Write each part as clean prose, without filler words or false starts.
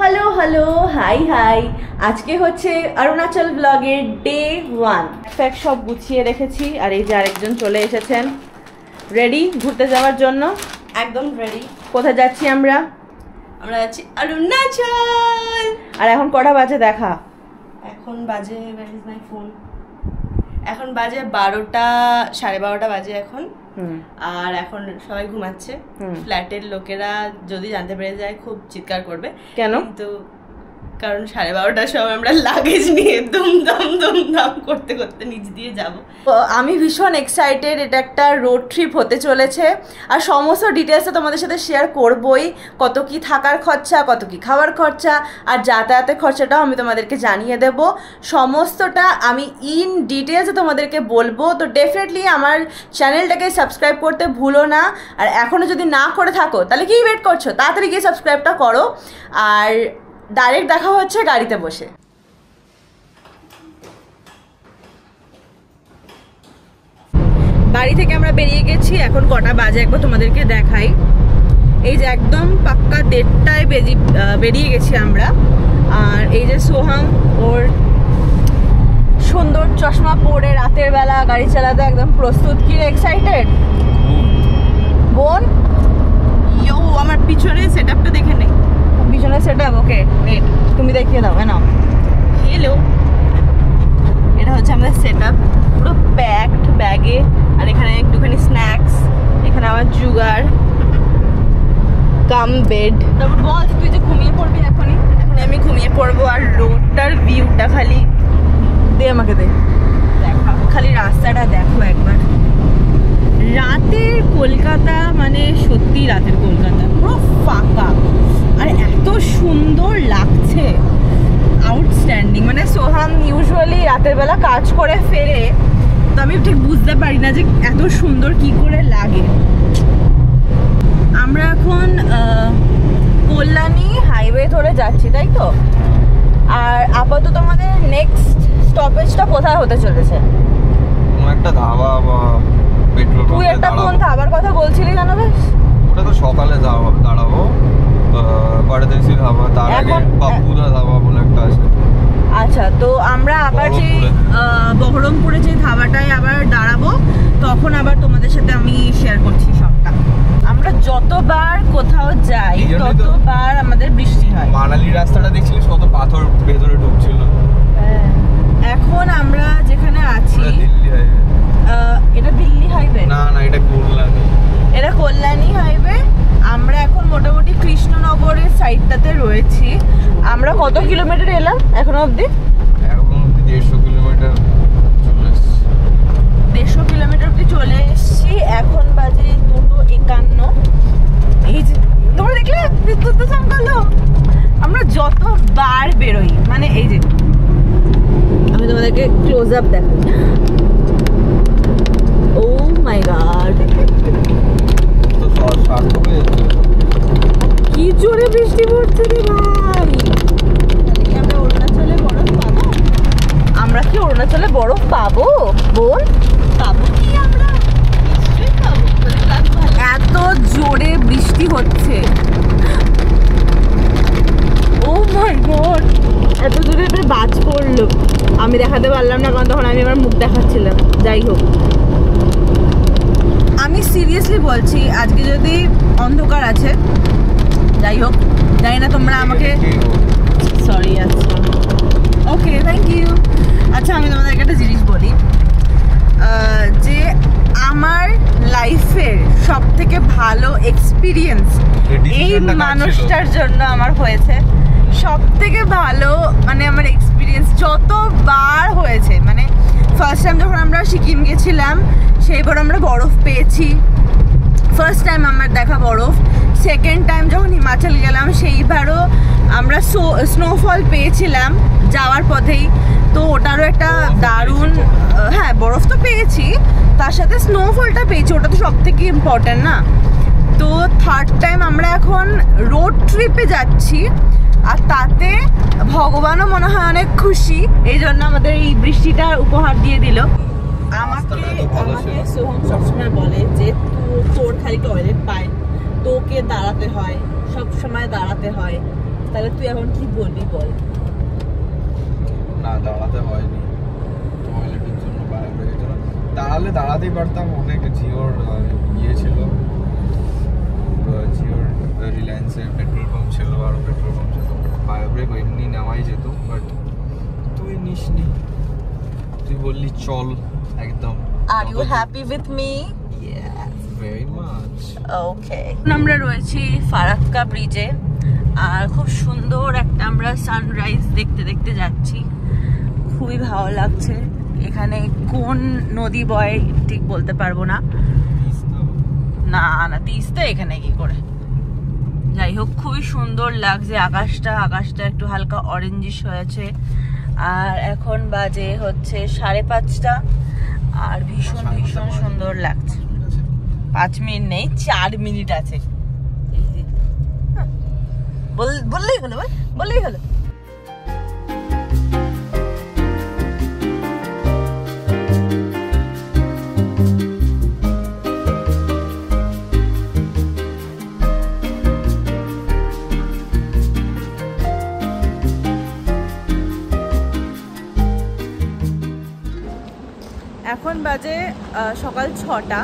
Hello hello hi high, আজকে হচ্ছে অরুণাচল ব্লগের ডে 1। ফ্যাক্ট সব গুছিয়ে রেখেছি আর এই যে আরেকজন চলে এসেছেন রেডি ঘুরতে যাওয়ার জন্য। একদম রেডি। কোথায় যাচ্ছি আমরা? আমরা যাচ্ছি অরুণাচল। আর এখন কটা বাজে দেখা? এখন বাজে মাই ফোন, এখন বাজে 12টা 12:30 বাজে এখন। আর এখন সবাই ঘুমাচ্ছে। ফ্ল্যাটের লোকেরা যদি জানতে পেরে যায় খুব চিৎকার করবে। কেন? কিন্তু কারণ 12:30টার সময় আমরা লাগেজ নিয়ে দুমদাম করতে করতে নিচ দিয়ে যাব। আমি ভীষণ এক্সাইটেড, এটা একটা রোড ট্রিপ হতে চলেছে আর সমস্ত ডিটেলসে তোমাদের সাথে শেয়ার করবই। কত কি থাকার খরচা, কত কি খাওয়ার খরচা আর যাতায়াতের খরচাটাও আমি তোমাদেরকে জানিয়ে দেব। সমস্তটা আমি ইন ডিটেলসে তোমাদেরকে বলবো। তো ডেফিনেটলি আমার চ্যানেলটাকে সাবস্ক্রাইব করতে ভুলো না। আর এখনও যদি না করে থাকো তাহলে কি ওয়েট করছো? তাড়াতাড়ি গিয়ে সাবস্ক্রাইবটা করো। আর ডাইরেক্ট দেখা হচ্ছে গাড়িতে বসে। বাড়ি থেকে আমরা বেরিয়ে গেছি, এখন কটা বাজে একবার তোমাদেরকে দেখাই। এই যে একদম পাক্কা 1:30টায় বেরিয়ে গেছি আমরা। আর এই যে সোহাম, ওর সুন্দর চশমা পরে রাতের বেলা গাড়ি চালাতে একদম প্রস্তুত। কি রে, এক্সাইটেড বোন? ইয়ো, আমার পিছনে সেটআপটা দেখে নেই। পিছনে সেটআপ? ওকে ওয়েট, তুমি দেখিয়ে দাও। না হ্যালো, এটা হচ্ছে আমাদের সেটআপ, পুরো প্যাকড ব্যাগে। আর এখানে একটুখানি স্ন্যাক্স, এখানে আমার জুগার কাম বেড। তারপর বল, তুই যে ঘুমিয়ে পড়বি এখনই? এখন আমি ঘুমিয়ে পড়বো। আর রোডটার ভিউটা খালি দে আমাকে, দে দেখা, খালি রাস্তাটা দেখো একবার। রাতের কলকাতা মানে সত্যি রাতের কলকাতা, পুরো ফাঁকা আর এত সুন্দর লাগছে, আউটস্ট্যান্ডিং। মানে সোহাম ইউজুয়ালি রাতের বেলা কাজ করে ফেরে, তো আমি ঠিক বুঝতে পারি না যে এত সুন্দর কি করে লাগে। আমরা এখন কল্যাণী হাইওয়ে ধরে যাচ্ছি, তাই তো? আর আপাতত আমাদের নেক্সট স্টপেজটা কোথায় হতে চলেছে? একটা ধাবা বা পেট্রোল। তুই একটা কোন ধাবার কথা বলছিলি জানো? বেশ, ওটা তো সকালে দাঁড়াবো পারদেশি ধাবা, তার আগে পাপ্পুদা ধাবা বলে একটা আছে। আচ্ছা, তো আমরা আবার যে বহরমপুরে যে ধাবাটায় আবার দাঁড়াবো, তখন আবার তোমাদের সাথে আমি শেয়ার করছি সবটা। আমরা যতবার কোথাও যাই ততবার আমাদের বৃষ্টি হয়। মানালি রাস্তাটা দেখছিলিস কত পাথর ভেতরে ঢুকছিল। এখন আমরা যেখানে আছি দিল্লি হাইওয়ে। এটা দিল্লি হাইওয়ে না, এটা কল্যাণী। এটা কল্যাণী হাইওয়ে। আমরা এখন মোটামুটি কৃষ্ণনগরের সাইডটাতে রয়েছি। আমরা কত কিলোমিটার এলাম এখনো অবধি? 150 কিলোমিটার চলে এসেছি। 150 কিলোমিটার অবধি চলে এসেছি। এখন বাজে 2:51। এই যে তোমরা দেখলে বিদ্যুৎ তো চমকালো। আমরা যতবার বেরোই, মানে এই যে আমি তোমাদেরকে ক্লোজ আপ দেখাই। ও মাই গড, কি জোরে বৃষ্টি পড়ছে রে ভাই। আমরা অরুণাচলে বরফ পাবো? আমরা কি অরুণাচলে বরফ পাবো বোন? পাবো কি আমরা? নিশ্চয়ই পাবো। এত জোরে বৃষ্টি হচ্ছে, ও মাই গড, এত জোরে বাজ পড়লো। আমি দেখাতে পারলাম না কারণ তখন আমি আমার মুখ দেখাচ্ছিলাম। যাই হোক, আমি সিরিয়াসলি বলছি, আজকে যদি অন্ধকার আছে, যাই হোক, জানি না তোমরা আমাকে, সরি, আচ্ছা ওকে থ্যাংক ইউ। আচ্ছা, আমি তোমাদেরকে একটা জিনিস বলি, যে আমার লাইফের সব থেকে ভালো এক্সপিরিয়েন্স এই মানুষটার জন্য আমার হয়েছে। সব থেকে ভালো মানে আমার এক্সপিরিয়েন্স যতবার হয়েছে, মানে ফার্স্ট টাইম যখন আমরা সিকিম গেছিলাম সেইবার আমরা বরফ পেয়েছি, ফার্স্ট টাইম আমার দেখা বরফ। সেকেন্ড টাইম যখন হিমাচল গেলাম সেইবারও আমরা স্নোফল পেয়েছিলাম যাওয়ার পথেই, তো ওটারও একটা দারুণ, হ্যাঁ বরফ তো পেয়েছি, তার সাথে স্নোফলটা পেয়েছি, ওটা তো সব থেকে ইম্পর্ট্যান্ট না। তো থার্ড টাইম আমরা এখন রোড ট্রিপে যাচ্ছি, আর তাতে ভগবানও মনে হয় অনেক খুশি, এই জন্য আমাদের এই বৃষ্টিটা উপহার দিয়ে দিল। আমাকে সোহম সবসময় বলে যে তোর খালি টয়লেট পায়, তোকে দাঁড়াতে হয়, সব সময় দাঁড়াতে হয়, তাহলে তুই এখন কি বলবি বল। না দাঁড়াতে হয়নি, টয়লেটের জন্য বাইরে গেছিল। দাঁড়ালে দাঁড়াতেই পারতাম, অনেক জিওর ইয়ে ছিল, জিওর রিলায়েন্সের পেট্রোল পাম্প ছিল, আরও পেট্রোল পাম্প ছিল, বায়ো ব্রেক এমনি নেওয়াই যেত, বাট তুই নিসনি, তুই বললি চল একদম। Are you happy with me? Yes, very much. Okay, আমরা রয়েছি ফারাক্কা ব্রিজে আর খুব সুন্দর একটা আমরা সানরাইজ দেখতে দেখতে যাচ্ছি, খুবই ভালো লাগছে। এখানে কোন নদী বয় ঠিক বলতে পারবো না, না না তিস্তা এখানে কি করে, যাই হোক খুবই সুন্দর লাগছে। আকাশটা একটু হালকা অরেঞ্জিশ হয়েছে আর এখন বাজে হচ্ছে 5:30 আর ভীষণ ভীষণ সুন্দর লাগছে। 5 মিনিট নেই, 4 মিনিট আছে, বললেই হলো, বললেই হলো। এখন বাজে সকাল 6টা,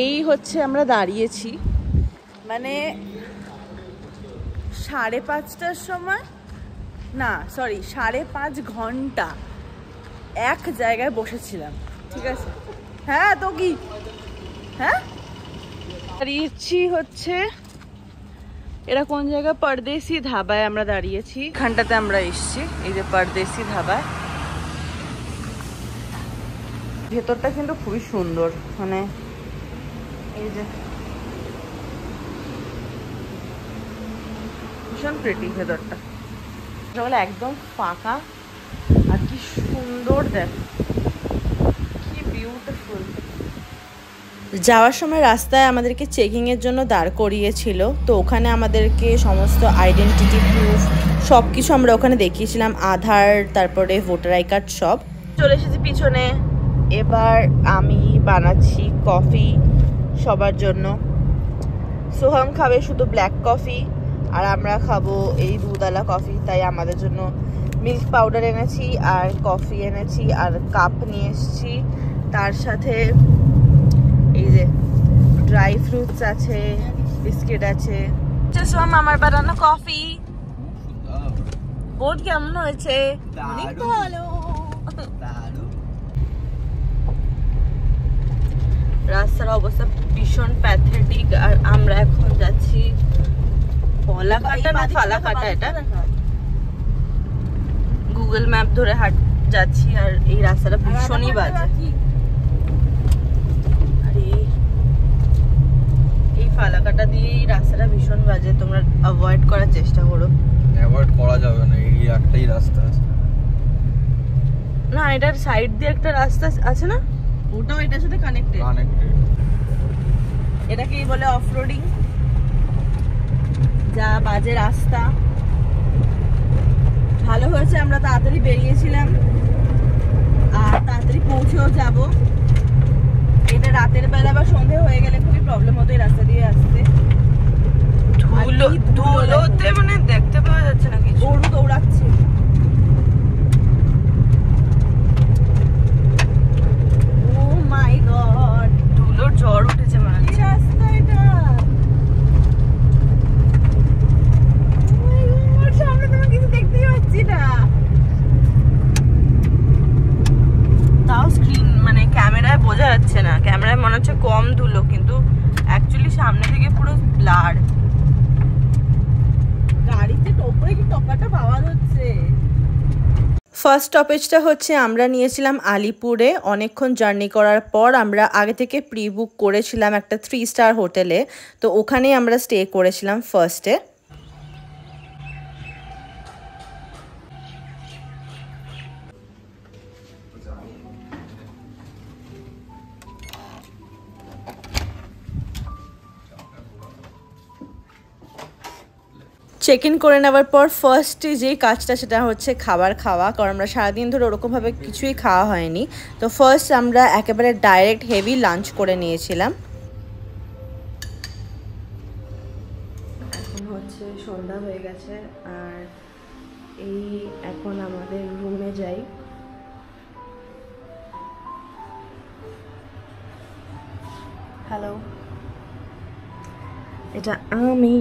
এই হচ্ছে আমরা দাঁড়িয়েছি, মানে 5:30টার সময়, না সরি 5.5 ঘন্টা এক জায়গায় বসেছিলাম, ঠিক আছে। হ্যাঁ তো কি, হ্যাঁ দাঁড়িয়েছি হচ্ছে, এটা কোন জায়গা, পরদেশি ধাবায় আমরা দাঁড়িয়েছি, এখানটাতে আমরা এসছি, এই যে পরদেশি ধাবায়। ভেতরটা কিন্তু খুবই সুন্দর, মানে এই যে ভীষণ প্রিটি ভেতরটা, সকালে একদম ফাঁকা আর কি সুন্দর, দেখ কি বিউটিফুল। যাওয়ার সময় রাস্তায় আমাদেরকে চেকিংয়ের জন্য দাঁড় করিয়েছিল, তো ওখানে আমাদেরকে সমস্ত আইডেন্টিটি প্রুফ সব কিছু আমরা ওখানে দেখিয়েছিলাম, আধার, তারপরে ভোটার আই কার্ড সব। চলে এসেছি পিছনে, এবার আমি বানাচ্ছি কফি সবার জন্য। সোহাম খাবে শুধু ব্ল্যাক কফি আর আমরা খাবো এই দুধওয়ালা কফি, তাই আমাদের জন্য মিল্ক পাউডার এনেছি আর কফি এনেছি আর কাপ নিয়ে এসেছি, তার সাথে এই যে ড্রাই ফ্রুটস আছে, বিস্কিট আছে। সোহাম আমার বানানো কফি বোর্ড কেমন হয়েছে? অনেক ভালো। রাস্তার অবস্থা ভীষণ প্যাথেটিক আর আমরা এখন যাচ্ছি কলাকাটা না ফালাকাটা, এটা গুগল ম্যাপ ধরে যাচ্ছি আর এই রাস্তাটা ভীষণই বাজে। আরে এই ফালাকাটা দিয়ে এই রাস্তাটা ভীষণ বাজে, তোমরা অ্যাভয়েড করার চেষ্টা করো। অ্যাভয়েড করা যাবে না, এই একটাই রাস্তা আছে না, এটার সাইড দিয়ে একটা রাস্তা আছে না, ওটাও এটার সাথে কানেক্টেড। এটাকেই বলে অফ রোডিং। যা বাজে রাস্তা, ভালো হয়েছে আমরা তাড়াতাড়ি বেরিয়েছিলাম আর তাড়াতাড়ি পৌঁছেও যাব। এটা রাতের বেলা বা সন্ধে হয়ে গেলে খুবই প্রবলেম হতো এই রাস্তা দিয়ে আসতে, ধুলোতে মানে দেখতে পাওয়া যাচ্ছে না কিছু, গরু দৌড়াচ্ছে। ও মাই গড, ধুলোর ঝড় উঠেছে মানে রাস্তা এটা। সামনে তোমার কিছু দেখতেই পাচ্ছি না, তাও স্ক্রিন মানে ক্যামেরায় বোঝা যাচ্ছে না, ক্যামেরায় মনে হচ্ছে কম ধুলো কিন্তু অ্যাকচুয়ালি সামনে থেকে পুরো ব্লার। গাড়িতে টোপরে কি টপাটা আওয়াজ হচ্ছে। ফার্স্ট স্টপেজটা হচ্ছে আমরা নিয়েছিলাম আলিপুরে। অনেকক্ষণ জার্নি করার পর আমরা আগে থেকে প্রি বুক করেছিলাম একটা 3 স্টার হোটেলে, তো ওখানেই আমরা স্টে করেছিলাম ফার্স্টে। চেক ইন করে নেওয়ার পর ফার্স্টে যেই কাজটা সেটা হচ্ছে খাবার খাওয়া, কারণ আমরা সারাদিন ধরে ওরকমভাবে কিছুই খাওয়া হয়নি। তো ফার্স্ট আমরা একেবারে ডাইরেক্ট হেভি লাঞ্চ করে নিয়েছিলাম। এখন হচ্ছে সন্ধ্যা হয়ে গেছে আর এই এখন আমাদের রুমে যাই। হ্যালো, এটা আমি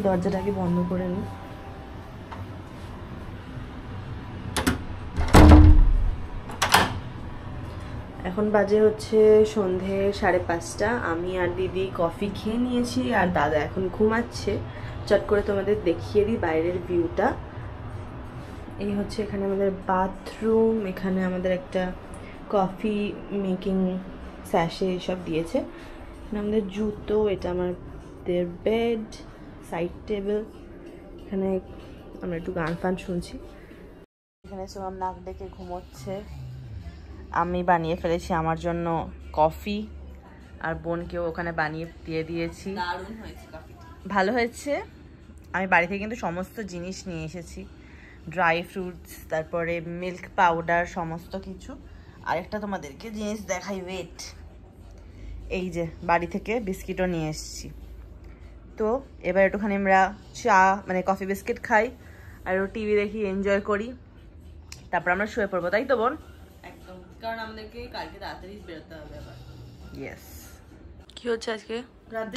দরজাটাকে বন্ধ করে নিই। এখন বাজে হচ্ছে সন্ধে 5:30। আমি আর দিদি কফি খেয়ে নিয়েছি আর দাদা এখন ঘুমাচ্ছে। চট করে তোমাদের দেখিয়ে দিই বাইরের ভিউটা। এই হচ্ছে এখানে আমাদের বাথরুম, এখানে আমাদের একটা কফি মেকিং স্যাশে এইসব দিয়েছে। এখানে আমাদের জুতো, এটা আমাদের বেড, সাইড টেবিল। এখানে আমরা একটু গান ফান শুনছি। এখানে সোহাম নাক ডেকে ঘুমোচ্ছে। আমি বানিয়ে ফেলেছি আমার জন্য কফি আর বোনকেও ওখানে বানিয়ে দিয়ে দিয়েছি। দারুণ হয়েছে কফিটা, ভালো হয়েছে। আমি বাড়ি থেকে কিন্তু সমস্ত জিনিস নিয়ে এসেছি, ড্রাই ফ্রুটস, তারপরে মিল্ক পাউডার, সমস্ত কিছু। আরেকটা তোমাদেরকে জিনিস দেখাই, ওয়েট, এই যে বাড়ি থেকে বিস্কিটও নিয়ে এসেছি। তো এবার একটুখানি আমরা চা মানে কফি বিস্কিট খাই আর টিভি দেখি, এনজয় করি, তারপর আমরা শুয়ে পড়বো, তাই তো বোন? একদম, কারণ আমাদেরকে কালকে তাড়াতাড়ি বেরোতে হবে আবার। ইয়েস। কি হচ্ছে আজকে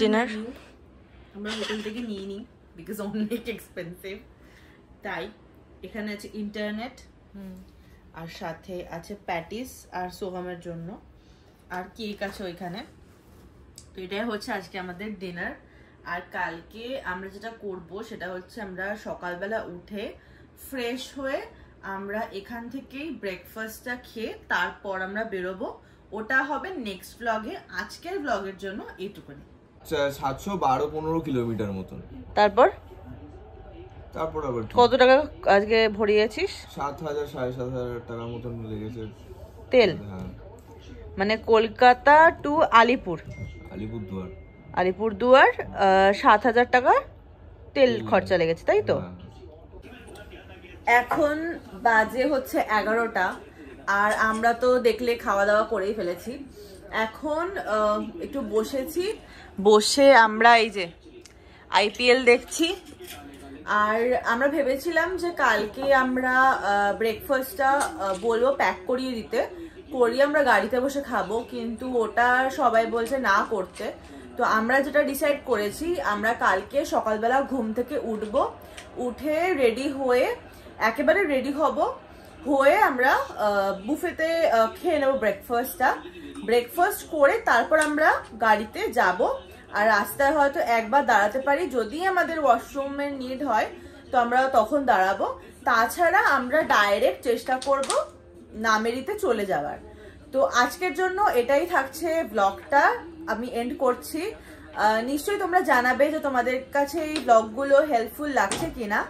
ডিনার? আমরা হোটেল থেকে নিয়ে নিই, বিকজ অনেক এক্সপেন্সিভ। তাই এখানে আছে ইন্টারনেট, আর সাথে আছে প্যাটিস আর সোহামের জন্য, আর কেক আছে ওইখানে। তো এটাই হচ্ছে আজকে আমাদের ডিনার। আর কালকে আমরা যেটা করব সেটা হচ্ছে আমরা সকালবেলা উঠে ফ্রেশ হয়ে আমরা এখান থেকেই ব্রেকফাস্টটা খেয়ে তারপর আমরা বেরোবো। ওটা হবে নেক্সট ব্লগে। আজকের ব্লগের জন্য এইটুকুনি। 712-15 কিলোমিটার মতন। তারপর আবার কত টাকা আজকে ভরিয়েছিস? 7,000-7,500 টাকার মতন লেগেছে তেল। হ্যাঁ, মানে কলকাতা টু আলিপুরদুয়ার 7,000 টাকা তেল খরচা লেগেছে, তাই তো? এখন বাজে হচ্ছে 11টা আর আমরা তো দেখলে খাওয়া দাওয়া করেই ফেলেছি। এখন একটু বসে আমরা এই যে IPL দেখছি। আর আমরা ভেবেছিলাম যে কালকে আমরা ব্রেকফাস্টটা বলবো প্যাক করিয়ে দিতে, করিয়ে আমরা গাড়িতে বসে খাবো, কিন্তু ওটা সবাই বলছে না করতে। তো আমরা যেটা ডিসাইড করেছি, আমরা কালকে সকালবেলা ঘুম থেকে উঠে একেবারে রেডি হয়ে আমরা বুফেতে খেয়ে নেবো ব্রেকফাস্ট করে তারপর আমরা গাড়িতে যাব। আর রাস্তায় হয়তো একবার দাঁড়াতে পারি, যদি আমাদের ওয়াশরুমের নিড হয় তো আমরা তখন দাঁড়াবো। তাছাড়া আমরা ডাইরেক্ট চেষ্টা করব নামেরিতে চলে যাওয়ার। তো আজকের জন্য এটাই থাকছে ব্লগটা, আমি এন্ড করছি। নিশ্চয়ই তোমরা জানাবে যে তোমাদের কাছে এই ব্লগগুলো হেল্পফুল লাগছে কিনা।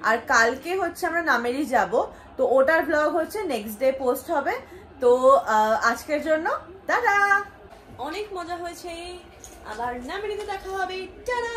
আর কালকে হচ্ছে আমরা নামেরি যাব, তো ওটার ব্লগ হচ্ছে নেক্সট ডে পোস্ট হবে। তো আজকের জন্য টাটা। অনেক মজা হয়েছে, আবার নামেরিতে দেখা হবে, টাটা।